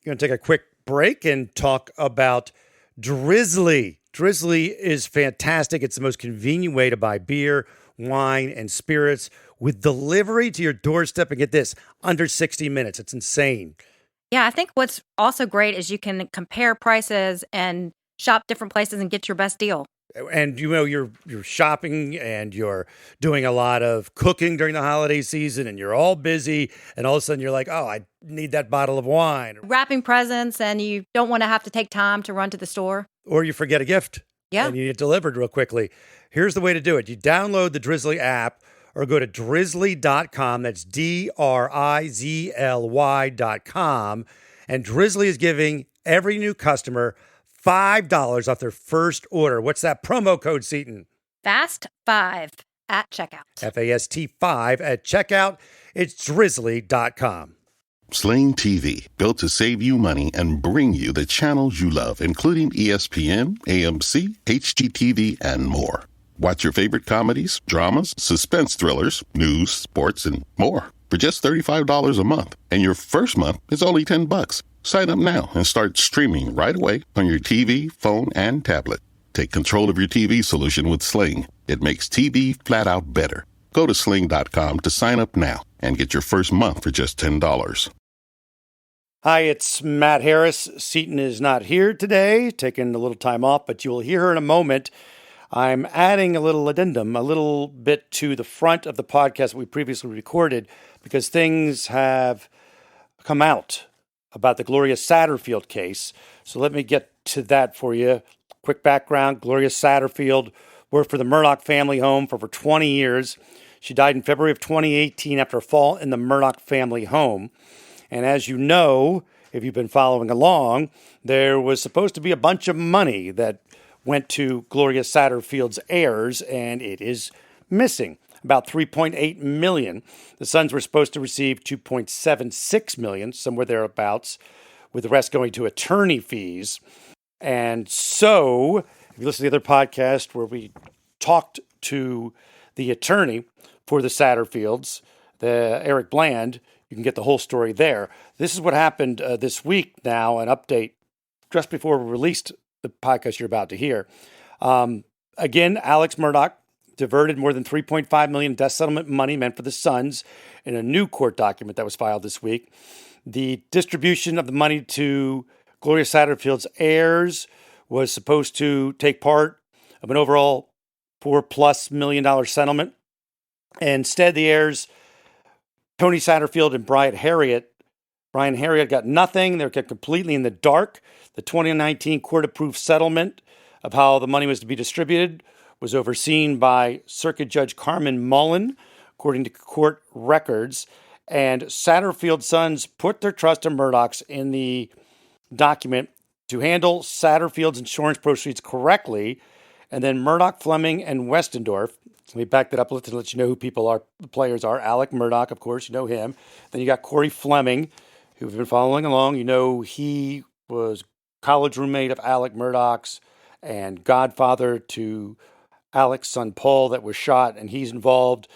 Going to take a quick break and talk about Drizzly. Drizzly is fantastic. It's the most convenient way to buy beer, wine, and spirits with delivery to your doorstep. And get this, under 60 minutes. It's insane. Yeah, I think what's also great is you can compare prices and shop different places and get your best deal. And you're shopping and you're doing a lot of cooking during the holiday season and you're all busy and all of a sudden you're like, oh, I need that bottle of wine. Wrapping presents and you don't want to have to take time to run to the store. Or you forget a gift. Yeah. And you need it delivered real quickly. Here's the way to do it. You download the Drizzly app or go to drizzly.com. That's DRIZLY.com. And Drizzly is giving every new customer $5 off their first order. What's that promo code, Seaton? FAST5 at checkout. FAST5 at checkout. It's drizzly.com. Sling TV, built to save you money and bring you the channels you love, including ESPN, AMC, HGTV, and more. Watch your favorite comedies, dramas, suspense thrillers, news, sports, and more for just $35 a month. And your first month is only $10. Sign up now and start streaming right away on your TV, phone, and tablet. Take control of your TV solution with Sling. It makes TV flat out better. Go to sling.com to sign up now and get your first month for just $10. Hi, it's Matt Harris. Seaton is not here today, taking a little time off, but you will hear her in a moment. I'm adding a little addendum, a little bit to the front of the podcast we previously recorded because things have come out about the Gloria Satterfield case. So let me get to that for you. Quick background, Gloria Satterfield worked for the Murdaugh family home for over 20 years. She died in February of 2018 after a fall in the Murdaugh family home. And as you know, if you've been following along, there was supposed to be a bunch of money that went to Gloria Satterfield's heirs, and it is missing. About $3.8 million. The sons were supposed to receive $2.76 million, somewhere thereabouts, with the rest going to attorney fees. And so, if you listen to the other podcast where we talked to the attorney for the Satterfields, the Eric Bland, you can get the whole story there. This is what happened this week now, an update just before we released the podcast you're about to hear. Again, Alex Murdaugh diverted more than $3.5 million death settlement money meant for the sons in a new court document that was filed this week. The distribution of the money to Gloria Satterfield's heirs was supposed to take part of an overall $4+ million settlement. Instead, the heirs, Tony Satterfield and Brian Harriet, got nothing. They were kept completely in the dark. The 2019 court-approved settlement of how the money was to be distributed was overseen by Circuit Judge Carmen Mullen, according to court records. And Satterfield's sons put their trust in Murdaugh's in the document to handle Satterfield's insurance proceeds correctly. And then Murdaugh, Fleming, and Westendorf. Let me back that up to let you know who the players are. Alec Murdaugh, of course, you know him. Then you got Corey Fleming, who've been following along. You know he was college roommate of Alec Murdaugh's and godfather to Alec's son Paul that was shot, and he's involved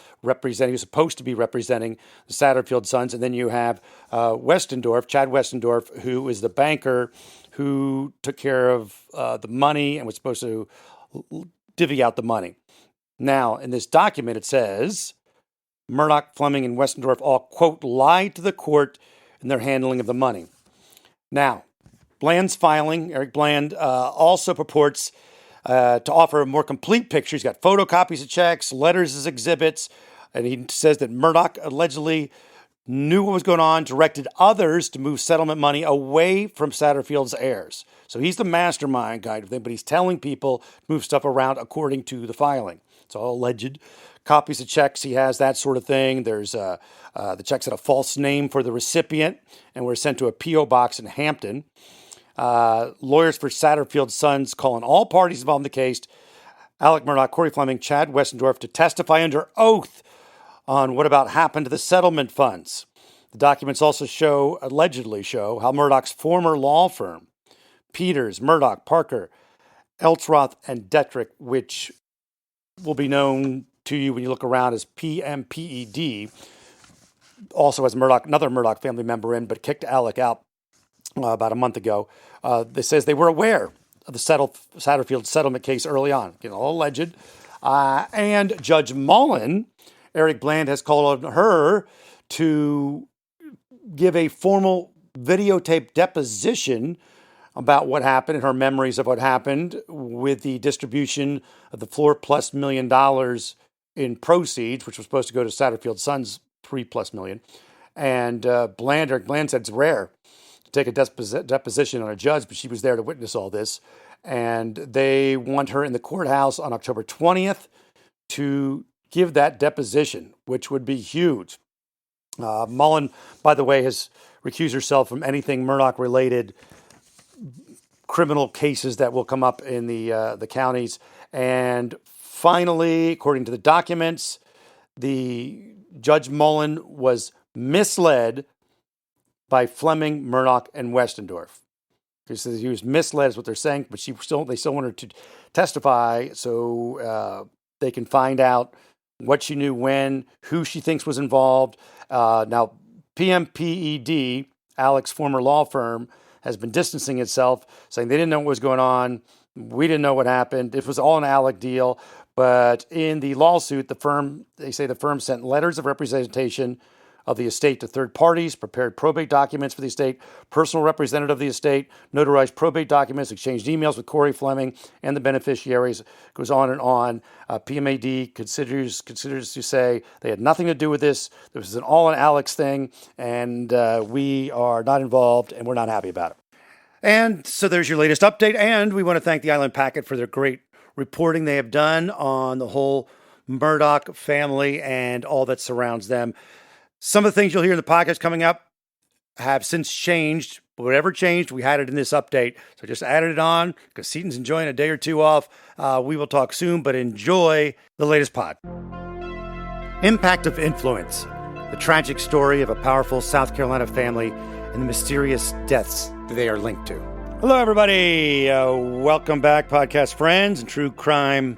he's supposed to be representing the Satterfield sons. And then you have Chad Westendorf, who is the banker who took care of the money and was supposed to divvy out the money. Now, in this document, it says Murdaugh, Fleming, and Westendorf all, quote, lied to the court in their handling of the money. Now, Bland's filing, Eric Bland, also purports to offer a more complete picture. He's got photocopies of checks, letters as exhibits, and he says that Murdaugh allegedly knew what was going on, directed others to move settlement money away from Satterfield's heirs. So he's the mastermind kind of thing, but he's telling people to move stuff around according to the filing. It's all alleged. Copies of checks he has, that sort of thing. There's the checks had a false name for the recipient and were sent to a P.O. box in Hampton. Lawyers for Satterfield's sons calling all parties involved in the case, Alec Murdaugh, Corey Fleming, Chad Westendorf, to testify under oath on what about happened to the settlement funds. The documents also allegedly show how Murdaugh's former law firm, Peters, Murdaugh, Parker, Eltsroth, and Detrick, which will be known to you when you look around as PMPED, also has another Murdaugh family member in, but kicked Alec out. about a month ago. They says they were aware of the Satterfield settlement case early on, all alleged. And Judge Mullen, Eric Bland, has called on her to give a formal videotape deposition about what happened and her memories of what happened with the distribution of the $4+ million in proceeds, which was supposed to go to Satterfield's son's $3+ million. And Eric Bland said it's rare to take a deposition on a judge, but she was there to witness all this. And they want her in the courthouse on October 20th to give that deposition, which would be huge. Mullen, by the way, has recused herself from anything Murdaugh-related criminal cases that will come up in the counties. And finally, according to the documents, the Judge Mullen was misled by Fleming, Murdaugh, and Westendorf. He was misled is what they're saying, but they still want her to testify so they can find out what she knew when, who she thinks was involved. Now, PMPED, Alex's former law firm, has been distancing itself, saying they didn't know what was going on. We didn't know what happened. It was all an Alec deal. But in the lawsuit, they say the firm sent letters of representation of the estate to third parties, prepared probate documents for the estate, personal representative of the estate, notarized probate documents, exchanged emails with Corey Fleming and the beneficiaries. It goes on and on. PMAD considers to say they had nothing to do with this. This was all an Alex thing, and we are not involved, and we're not happy about it. And so there's your latest update, and we want to thank the Island Packet for their great reporting they have done on the whole Murdaugh family and all that surrounds them. Some of the things you'll hear in the podcast coming up have since changed. Whatever changed, we had it in this update. So just added it on because Seaton's enjoying a day or two off. We will talk soon, but enjoy the latest pod. Impact of Influence, the tragic story of a powerful South Carolina family and the mysterious deaths that they are linked to. Hello, everybody. Welcome back, podcast friends and true crime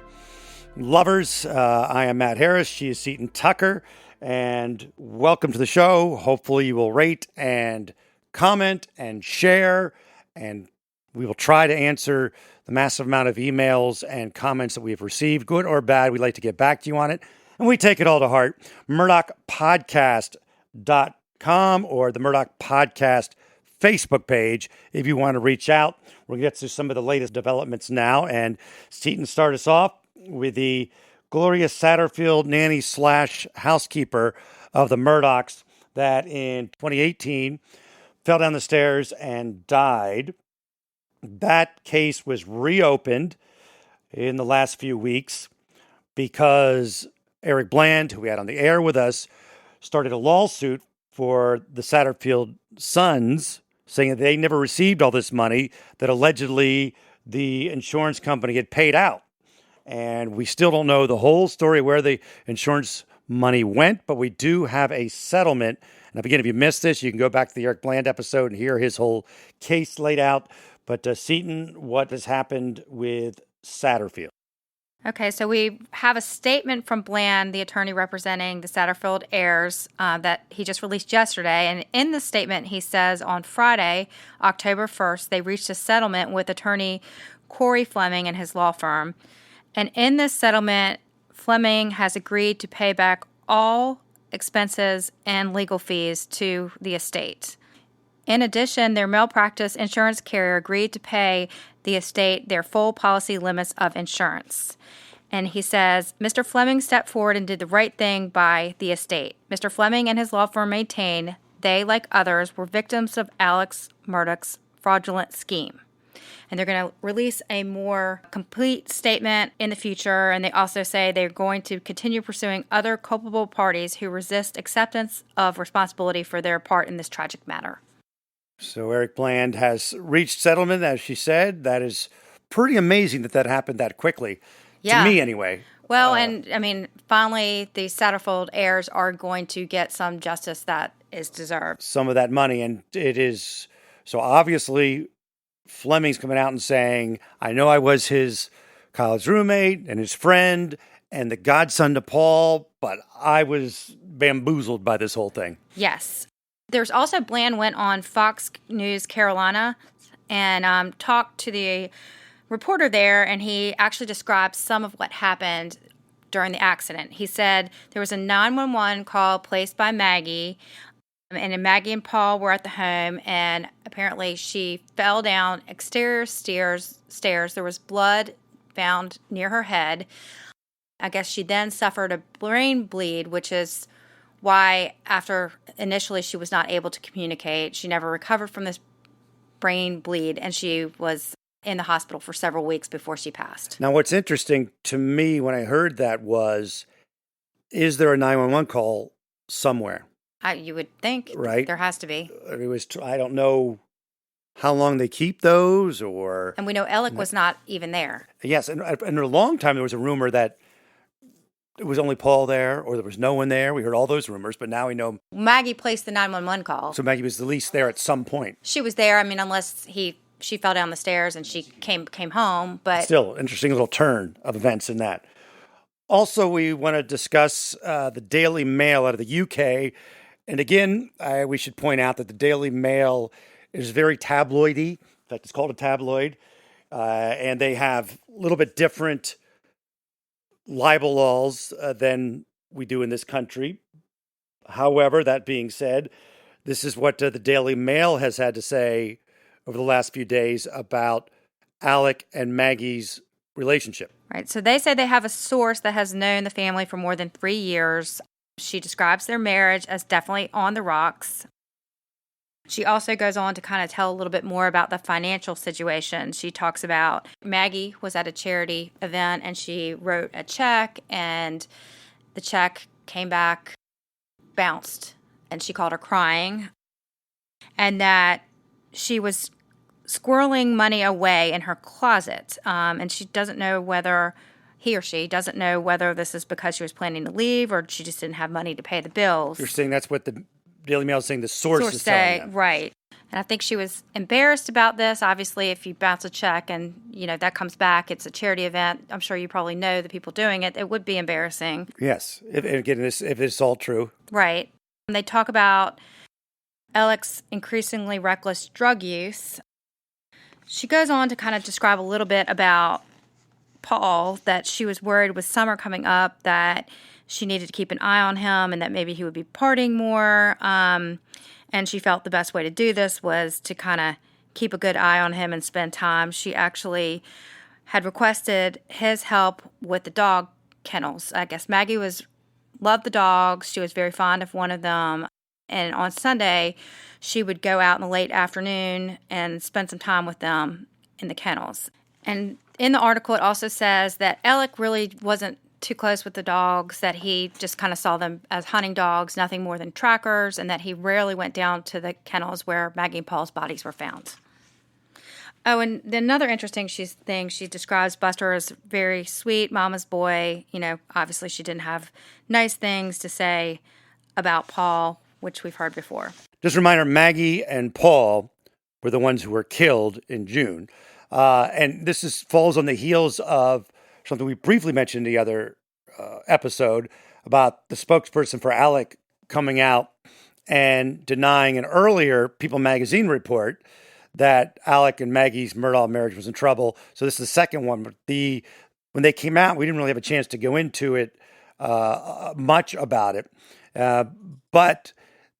lovers. I am Matt Harris. She is Seaton Tucker. And welcome to the show. Hopefully you will rate and comment and share. And we will try to answer the massive amount of emails and comments that we have received, good or bad. We'd like to get back to you on it. And we take it all to heart. MurdaughPodcast.com or the Murdaugh Podcast Facebook page if you want to reach out. We'll get to some of the latest developments now. And Seaton start us off with the Gloria Satterfield, nanny/housekeeper of the Murdaughs, that in 2018 fell down the stairs and died. That case was reopened in the last few weeks because Eric Bland, who we had on the air with us, started a lawsuit for the Satterfield sons, saying that they never received all this money that allegedly the insurance company had paid out. And we still don't know the whole story where the insurance money went, but we do have a settlement. And again, if you missed this, you can go back to the Eric Bland episode and hear his whole case laid out. But Seaton, what has happened with Satterfield? Okay, so we have a statement from Bland, the attorney representing the Satterfield heirs, that he just released yesterday. And in the statement, he says on Friday, October 1st, they reached a settlement with attorney Corey Fleming and his law firm. And in this settlement, Fleming has agreed to pay back all expenses and legal fees to the estate. In addition, their malpractice insurance carrier agreed to pay the estate their full policy limits of insurance. And he says, Mr. Fleming stepped forward and did the right thing by the estate. Mr. Fleming and his law firm maintain they, like others, were victims of Alex Murdaugh's fraudulent scheme. And they're going to release a more complete statement in the future. And they also say they're going to continue pursuing other culpable parties who resist acceptance of responsibility for their part in this tragic matter. So Eric Bland has reached settlement, as she said. That is pretty amazing that happened that quickly. Yeah. To me, anyway. Well, and I mean, finally, the Satterfield heirs are going to get some justice that is deserved. Some of that money. And it is, so obviously, Fleming's coming out and saying, I know I was his college roommate and his friend and the godson to Paul, but I was bamboozled by this whole thing. Yes. There's also Bland went on Fox News Carolina and talked to the reporter there, and he actually described some of what happened during the accident. He said there was a 911 call placed by Maggie, and Maggie and Paul were at the home, and apparently she fell down exterior stairs. There was blood found near her head. I guess she then suffered a brain bleed, which is why after initially she was not able to communicate. She never recovered from this brain bleed, and she was in the hospital for several weeks before she passed. Now, what's interesting to me when I heard that was, is there a 911 call somewhere? You would think, right? There has to be. It was. I don't know how long they keep those, or. And we know Alec was not even there. Yes, and a long time there was a rumor that it was only Paul there, or there was no one there. We heard all those rumors, but now we know Maggie placed the 911 call. So Maggie was at least there at some point. She was there. I mean, unless she fell down the stairs and she came home. But still, interesting little turn of events in that. Also, we want to discuss the Daily Mail out of the UK. And again, we should point out that the Daily Mail is very tabloidy. In fact, it's called a tabloid. And they have a little bit different libel laws than we do in this country. However, that being said, this is what the Daily Mail has had to say over the last few days about Alec and Maggie's relationship. Right. So they say they have a source that has known the family for more than 3 years. She describes their marriage as definitely on the rocks. She also goes on to kind of tell a little bit more about the financial situation. She talks about Maggie was at a charity event and she wrote a check, and the check came back bounced, and she called her crying, and that she was squirreling money away in her closet, and she doesn't know whether he or she doesn't know whether this is because she was planning to leave or she just didn't have money to pay the bills. You're saying that's what the Daily Mail is saying the source is telling them. Right. And I think she was embarrassed about this. Obviously, if you bounce a check and, that comes back, it's a charity event. I'm sure you probably know the people doing it. It would be embarrassing. Yes. If it's all true. Right. And they talk about Alec's increasingly reckless drug use. She goes on to kind of describe a little bit about Paul, that she was worried with summer coming up that she needed to keep an eye on him and that maybe he would be partying more. And she felt the best way to do this was to kind of keep a good eye on him and spend time. She actually had requested his help with the dog kennels. I guess Maggie loved the dogs. She was very fond of one of them. And on Sunday, she would go out in the late afternoon and spend some time with them in the kennels. And in the article, it also says that Alec really wasn't too close with the dogs, that he just kind of saw them as hunting dogs, nothing more than trackers, and that he rarely went down to the kennels where Maggie and Paul's bodies were found. Oh, and another interesting thing, she describes Buster as very sweet, mama's boy. Obviously she didn't have nice things to say about Paul, which we've heard before. Just a reminder, Maggie and Paul were the ones who were killed in June. And this falls on the heels of something we briefly mentioned in the other episode about the spokesperson for Alec coming out and denying an earlier People magazine report that Alec and Maggie's Murdaugh marriage was in trouble. So this is the second one. But when they came out, we didn't really have a chance to go into it much about it. But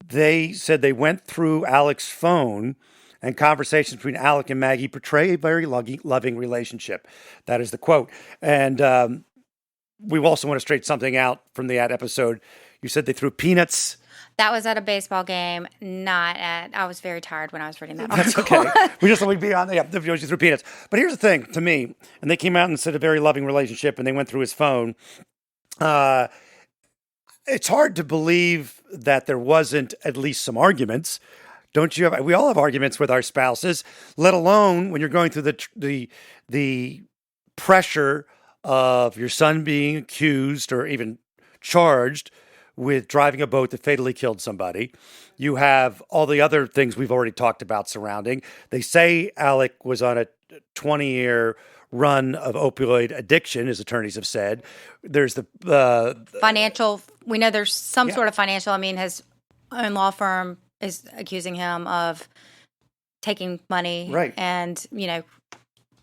they said they went through Alec's phone, and conversations between Alec and Maggie portray a very loving relationship. That is the quote. And we also want to straight something out from that episode. You said they threw peanuts. That was at a baseball game, not at... I was very tired when I was reading that That's article. okay. We just thought we'd be on the video. She threw peanuts. But here's the thing, to me, and they came out and said a very loving relationship, and they went through his phone. It's hard to believe that there wasn't at least some arguments. Don't you have? We all have arguments with our spouses, let alone when you're going through the pressure of your son being accused or even charged with driving a boat that fatally killed somebody. You have all the other things we've already talked about surrounding. They say Alec was on a 20-year run of opioid addiction, as attorneys have said. There's the financial. We know there's some sort of financial. I mean, his own law firm is accusing him of taking money. Right. And,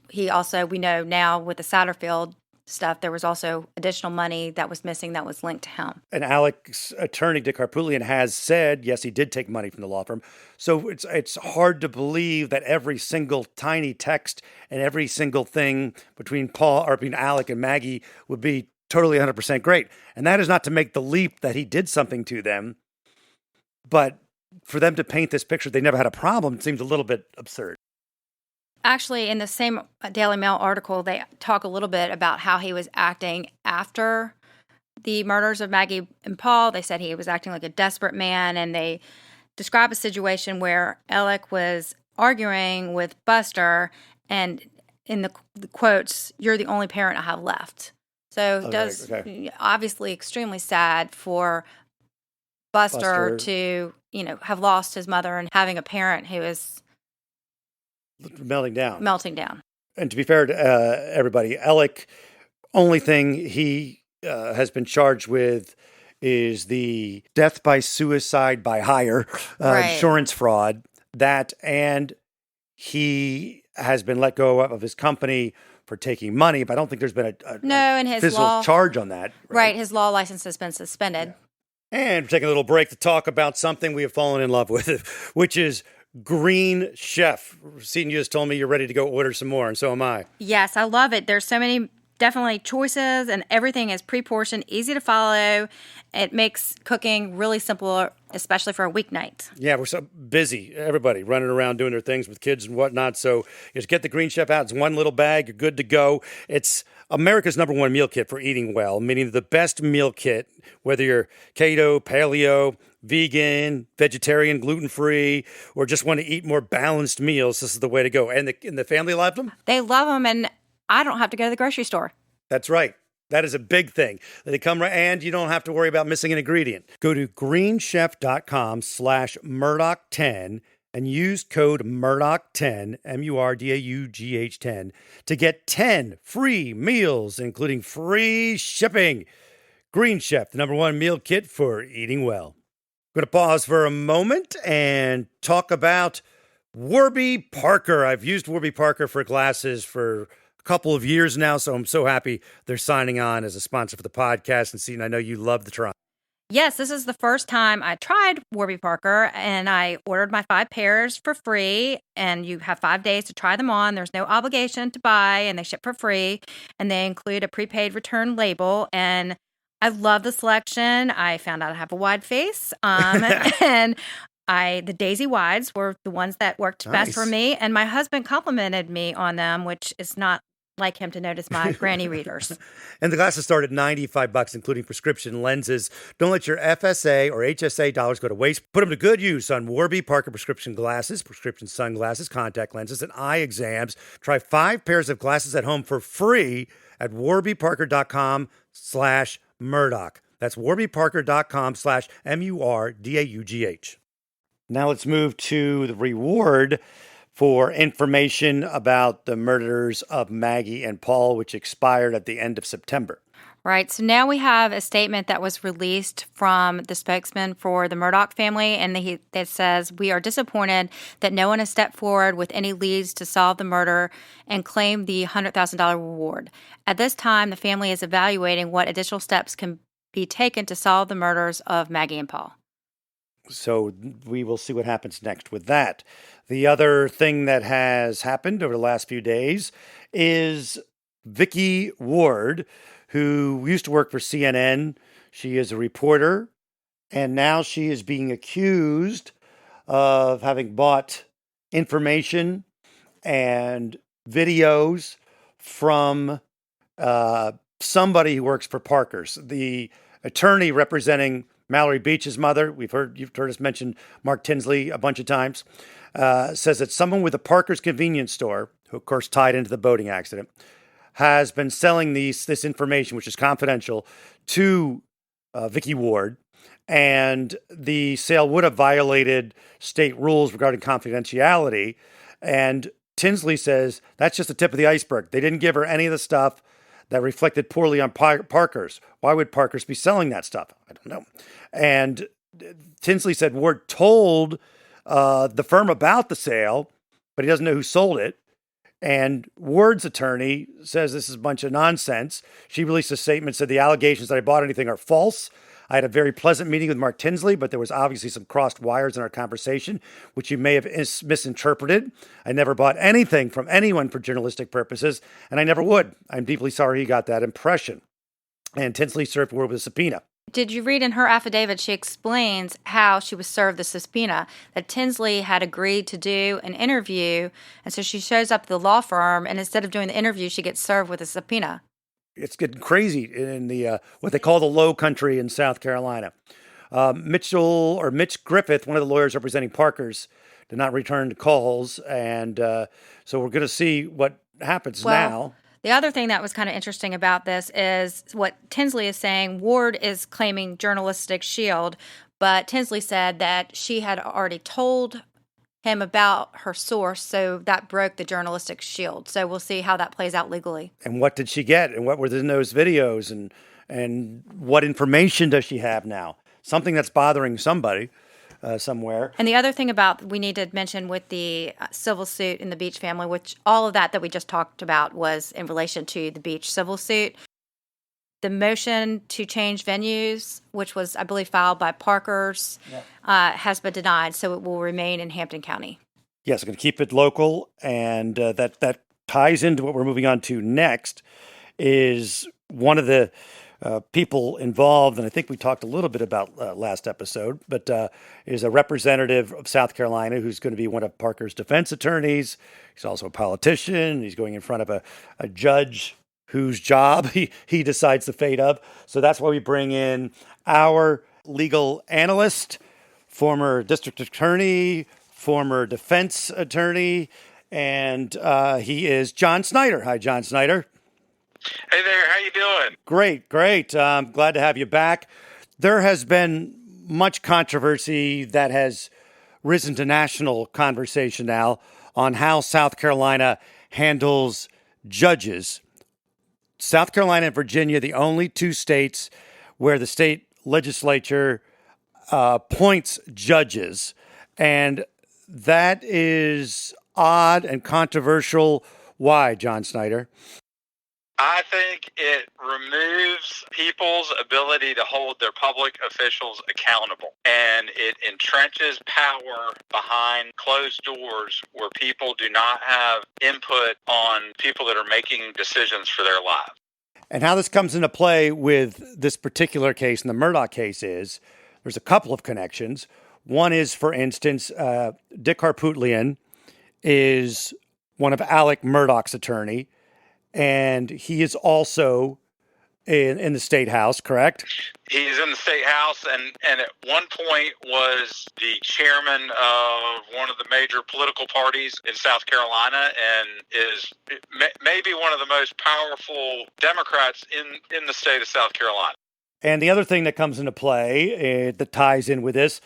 he also, we know now with the Satterfield stuff, there was also additional money that was missing that was linked to him. And Alex's attorney, Dick Harpootlian, has said, yes, he did take money from the law firm. So it's hard to believe that every single tiny text and every single thing between Alec and Maggie would be totally 100% great. And that is not to make the leap that he did something to them. But for them to paint this picture, they never had a problem, seems a little bit absurd. Actually, in the same Daily Mail article, they talk a little bit about how he was acting after the murders of Maggie and Paul. They said he was acting like a desperate man, and they describe a situation where Alec was arguing with Buster, and in the quotes, "You're the only parent I have left." So it does obviously extremely sad for Buster to, have lost his mother and having a parent who is melting down. And to be fair to everybody, Alec, only thing he has been charged with is the death by suicide by hire, insurance fraud, and he has been let go of his company for taking money, but I don't think there's been a physical charge on that. Right, his law license has been suspended. Yeah. And we're taking a little break to talk about something we have fallen in love with, which is Green Chef. Seton, you just told me you're ready to go order some more, and so am I. Yes, I love it. There's so many definitely choices, and everything is pre-portioned, easy to follow. It makes cooking really simple, especially for a weeknight. Yeah, we're so busy, everybody running around doing their things with kids and whatnot. So just get the Green Chef out. It's one little bag. You're good to go. It's America's #1 meal kit for eating well, meaning the best meal kit, whether you're keto, paleo, vegan, vegetarian, gluten-free, or just want to eat more balanced meals. This is the way to go. And the family loved them? They love them, and I don't have to go to the grocery store. That's right. That is a big thing. They come right, and you don't have to worry about missing an ingredient. Go to greenchef.com/Murdaugh10 and use code Murdaugh10, MURDAUGH10, to get 10 free meals, including free shipping. Green Chef, the #1 meal kit for eating well. I'm going to pause for a moment and talk about Warby Parker. I've used Warby Parker for glasses for a couple of years now, so I'm so happy they're signing on as a sponsor for the podcast. And Seton, I know you love the try. Yes, this is the first time I tried Warby Parker, and I ordered my 5 pairs for free, and you have 5 days to try them on. There's no obligation to buy, and they ship for free, and they include a prepaid return label, and I love the selection. I found out I have a wide face, and the Daisy Wides were the ones that worked best for me, and my husband complimented me on them, which is not like him to notice my granny readers. And the glasses start at $95, including prescription lenses. Don't let your FSA or HSA dollars go to waste. Put them to good use on Warby Parker prescription glasses, prescription sunglasses, contact lenses, and eye exams. Try 5 pairs of glasses at home for free at warbyparker.com/Murdaugh. That's warbyparker.com/MURDAUGH. Now let's move to the reward for information about the murders of Maggie and Paul, which expired at the end of September. Right. So now we have a statement that was released from the spokesman for the Murdaugh family, and that says, "We are disappointed that no one has stepped forward with any leads to solve the murder and claim the $100,000 reward. At this time, the family is evaluating what additional steps can be taken to solve the murders of Maggie and Paul." So we will see what happens next with that. The other thing that has happened over the last few days is Vicki Ward, who used to work for CNN. She is a reporter, and now she is being accused of having bought information and videos from somebody who works for Parker's. The attorney representing Mallory Beach's mother, you've heard us mention Mark Tinsley a bunch of times, says that someone with a Parker's convenience store, who of course tied into the boating accident, has been selling this information, which is confidential, to Vicki Ward, and the sale would have violated state rules regarding confidentiality. And Tinsley says that's just the tip of the iceberg. They didn't give her any of the stuff that reflected poorly on Parker's. Why would Parker's be selling that stuff? I don't know. And Tinsley said Ward told the firm about the sale, but he doesn't know who sold it. And Ward's attorney says this is a bunch of nonsense. She released a statement, said the allegations that I bought anything are false. I had a very pleasant meeting with Mark Tinsley, but there was obviously some crossed wires in our conversation, which you may have misinterpreted. I never bought anything from anyone for journalistic purposes, and I never would. I'm deeply sorry he got that impression. And Tinsley served Ward with a subpoena. Did you read in her affidavit, she explains how she was served the subpoena, that Tinsley had agreed to do an interview, and so she shows up at the law firm, and instead of doing the interview, she gets served with a subpoena. It's getting crazy in the what they call the Low Country in South Carolina. Mitch Griffith, one of the lawyers representing Parker's, did not return calls, and so we're going to see what happens now. The other thing that was kind of interesting about this is what Tinsley is saying. Ward is claiming journalistic shield, but Tinsley said that she had already told him about her source, so that broke the journalistic shield. So we'll see how that plays out legally. And what did she get? And what were in those videos? And what information does she have now? Something that's bothering somebody somewhere. And the other thing we need to mention with the civil suit in the Beach family, which all of that we just talked about was in relation to the Beach civil suit. The motion to change venues, which was, I believe, filed by Parker's, has been denied, so it will remain in Hampton County. Yes, I'm going to keep it local, and that ties into what we're moving on to next, is one of the people involved, and I think we talked a little bit about last episode, but is a representative of South Carolina who's going to be one of Parker's defense attorneys. He's also a politician. He's going in front of a judge whose job he decides the fate of. So that's why we bring in our legal analyst, former district attorney, former defense attorney, and he is John Snyder. Hi, John Snyder. Hey there, how you doing? Great. I'm glad to have you back. There has been much controversy that has risen to national conversation now on how South Carolina handles judges. South Carolina and Virginia, the only two states where the state legislature appoints judges. And that is odd and controversial. Why, John Snyder? I think it removes people's ability to hold their public officials accountable, and it entrenches power behind closed doors where people do not have input on people that are making decisions for their lives. And how this comes into play with this particular case, and the Murdaugh case, is there's a couple of connections. One is, for instance, Dick Harpootlian is one of Alec Murdaugh's attorney, and he is also in the state house, correct? He's in the state house, and at one point was the chairman of one of the major political parties in South Carolina, and is maybe one of the most powerful Democrats in the state of South Carolina. And the other thing that comes into play that ties in with this,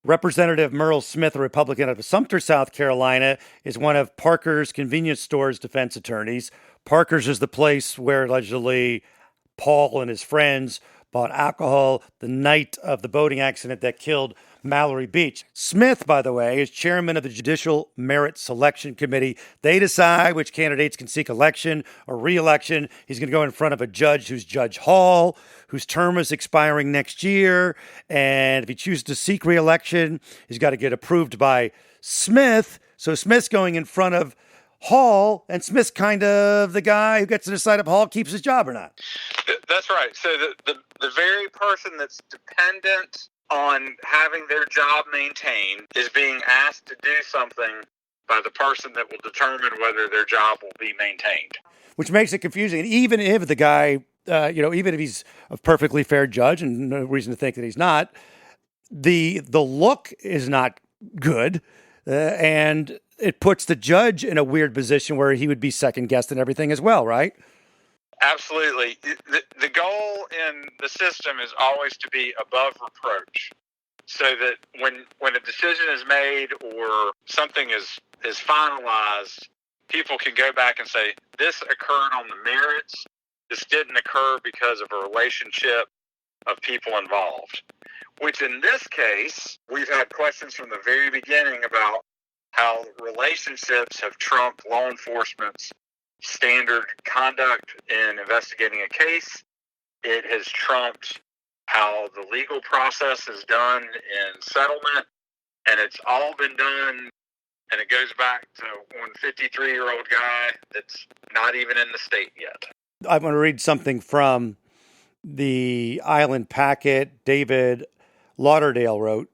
Representative Merle Smith, a Republican out of Sumter, South Carolina, is one of Parker's convenience store's defense attorneys. Parker's is the place where allegedly Paul and his friends bought alcohol the night of the boating accident that killed Mallory Beach. Smith, by the way, is chairman of the Judicial Merit Selection Committee. They decide which candidates can seek election or re-election. He's going to go in front of a judge who's Judge Hall, whose term is expiring next year. And if he chooses to seek re-election, he's got to get approved by Smith. So Smith's going in front of Hall, and Smith's kind of the guy who gets to decide if Hall keeps his job or not. That's right. So the very person that's dependent on having their job maintained is being asked to do something by the person that will determine whether their job will be maintained. Which makes it confusing. And even if the guy, even if he's a perfectly fair judge, and no reason to think that he's not, the look is not good, and it puts the judge in a weird position where he would be second-guessed and everything as well, right? Absolutely. The goal in the system is always to be above reproach, so that when a decision is made or something is finalized, people can go back and say, this occurred on the merits. This didn't occur because of a relationship of people involved. which in this case, we've had questions from the very beginning about how relationships have trumped law enforcement's standard conduct in investigating a case. It has trumped how the legal process is done in settlement, and it's all been done, and it goes back to one 53-year-old guy that's not even in the state yet. I'm going to read something from the Island Packet David Lauderdale wrote,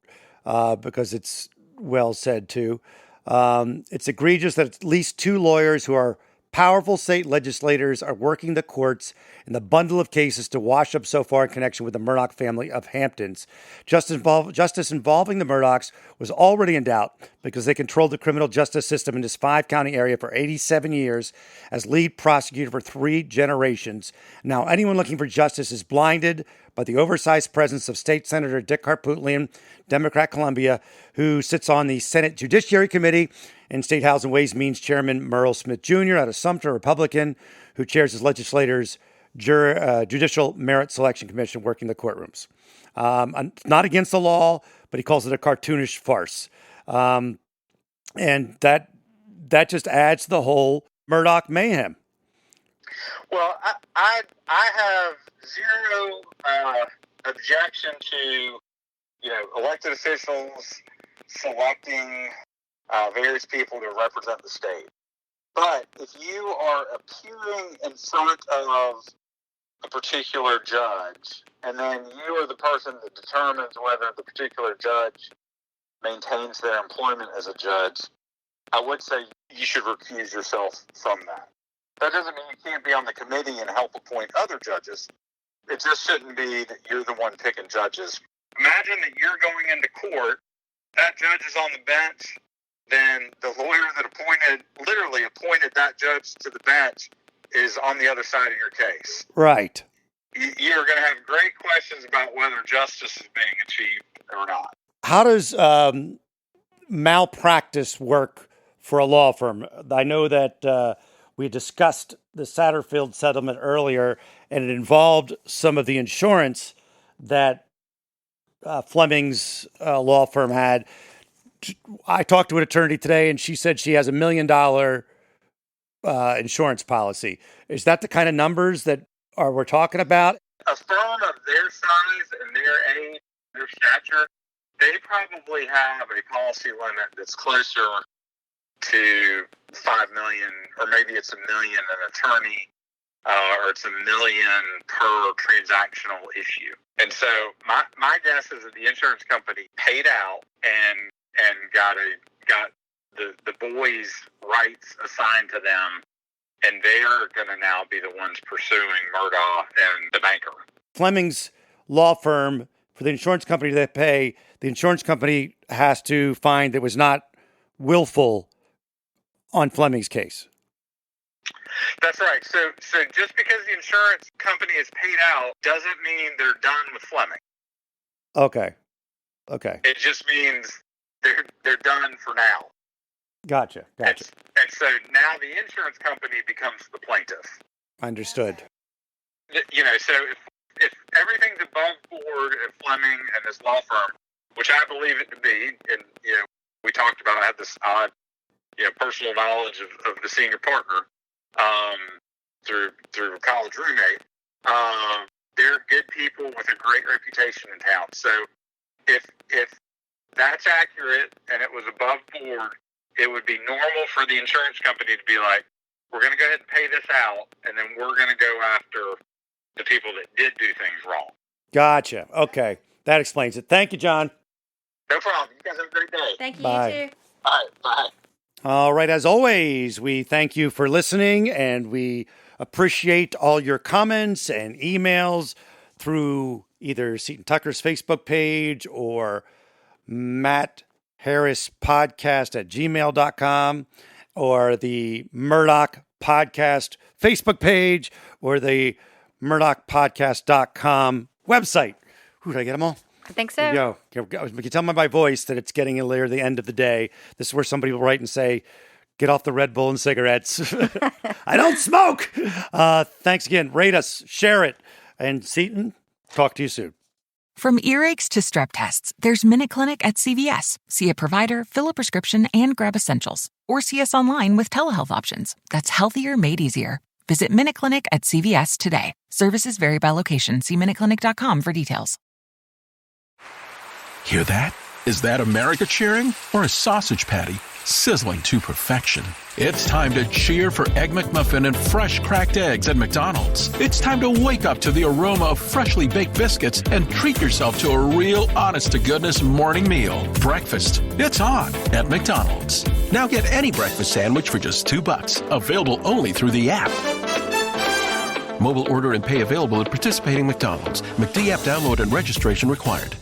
because it's well said too. It's egregious that at least two lawyers who are powerful state legislators are working the courts in the bundle of cases to wash up so far in connection with the Murdaugh family of Hamptons. Justice involving the Murdaughs was already in doubt because they controlled the criminal justice system in this 5-county area for 87 years as lead prosecutor for 3 generations. Now, anyone looking for justice is blinded by the oversized presence of State Senator Dick Harpootlian, Democrat Columbia, who sits on the Senate Judiciary Committee, and State House and Ways and Means Chairman Merle Smith Jr. out of Sumter, Republican, who chairs his legislators' Judicial Merit Selection Commission working the courtrooms. Not against the law, but he calls it a cartoonish farce. And that just adds to the whole Murdaugh mayhem. Well, I have zero objection to elected officials selecting various people to represent the state. But if you are appearing in front of a particular judge, and then you are the person that determines whether the particular judge maintains their employment as a judge, I would say you should recuse yourself from that. That doesn't mean you can't be on the committee and help appoint other judges. It just shouldn't be that you're the one picking judges. Imagine that you're going into court, that judge is on the bench, then the lawyer that literally appointed that judge to the bench is on the other side of your case. Right. You're going to have great questions about whether justice is being achieved or not. How does malpractice work for a law firm? I know that we discussed the Satterfield settlement earlier, and it involved some of the insurance that Fleming's law firm had. I talked to an attorney today, and she said she has $1 million insurance policy. Is that the kind of numbers that we're talking about? A firm of their size and their age, their stature, they probably have a policy limit that's closer to $5 million, or maybe it's $1 million an attorney, or it's $1 million per transactional issue. And so my guess is that the insurance company paid out and got the boys' rights assigned to them, and they're going to now be the ones pursuing Murdaugh and the banker. Fleming's law firm, for the insurance company to pay, the insurance company has to find it was not willful on Fleming's case. That's right. So just because the insurance company is paid out doesn't mean they're done with Fleming. Okay. It just means they're done for now. Gotcha. And so now the insurance company becomes the plaintiff. Understood. So if everything's above board at Fleming and this law firm, which I believe it to be, and we talked about, I have this odd personal knowledge of the senior partner through a college roommate. They're good people with a great reputation in town. So if that's accurate and it was above board, it would be normal for the insurance company to be like, we're going to go ahead and pay this out, and then we're going to go after the people that did do things wrong. Gotcha. Okay. That explains it. Thank you, John. No problem. You guys have a great day. Thank you. Bye. You too. All right. Bye. All right. As always, we thank you for listening, and we appreciate all your comments and emails through either Seton Tucker's Facebook page or Matt Harris Podcast at gmail.com, or the Murdaugh Podcast Facebook page, or the MurdaughPodcast.com website. Did I get them all? I think so. There you go. You can tell by my voice that it's getting near the end of the day. This is where somebody will write and say, get off the Red Bull and cigarettes. I don't smoke. Thanks again. Rate us, share it. And Seton, talk to you soon. From earaches to strep tests, there's MinuteClinic at CVS. See a provider, fill a prescription, and grab essentials. Or see us online with telehealth options. That's healthier made easier. Visit MinuteClinic at CVS today. Services vary by location. See MinuteClinic.com for details. Hear that? Is that America cheering or a sausage patty sizzling to perfection? It's time to cheer for Egg McMuffin and fresh cracked eggs at McDonald's. It's time to wake up to the aroma of freshly baked biscuits and treat yourself to a real honest-to-goodness morning meal. Breakfast, it's on at McDonald's. Now get any breakfast sandwich for just $2. Available only through the app. Mobile order and pay available at participating McDonald's. McD app download and registration required.